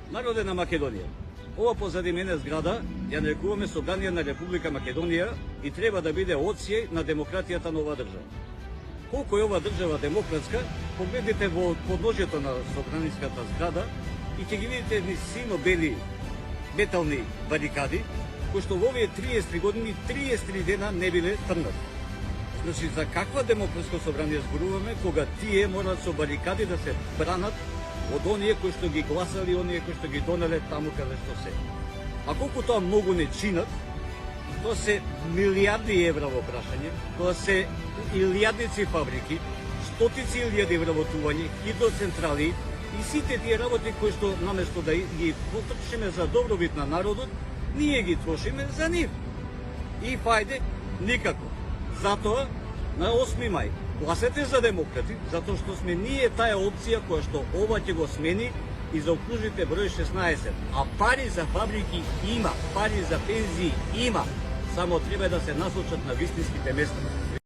Народе на Македонија, ова позади мене зграда ја нарекуваме Собрание на Република Македонија и треба да биде оција на демократијата на оваа држава. Колку е оваа држава демократска, погледнете во подножјето на собраниската зграда и ќе ги видите едни сино бели метални барикади, кои што во овие 30 години 33 дена не биле тргнати. Значи, за каква демократско собрание зборуваме, кога тие морат со барикади да се бранат од оние кои што ги гласали, оние кои што ги донеле таму каде што се. А колку тоа многу не чинат, тоа се милиарди евра во прашање, тоа се илјадници фабрики, стотици илјади вработување, хидроцентрали и сите тие работи кои што наместо да ги потрошиме за добробит на народот, ние ги трошиме за нив. И фајде никако. Затоа на 8 мај гласете за демократи, затоа што сме ние таа опција која што ова ќе го смени и заокружите број 16. А пари за фабрики има, пари за пензии има, само треба да се насочат на вистинските места.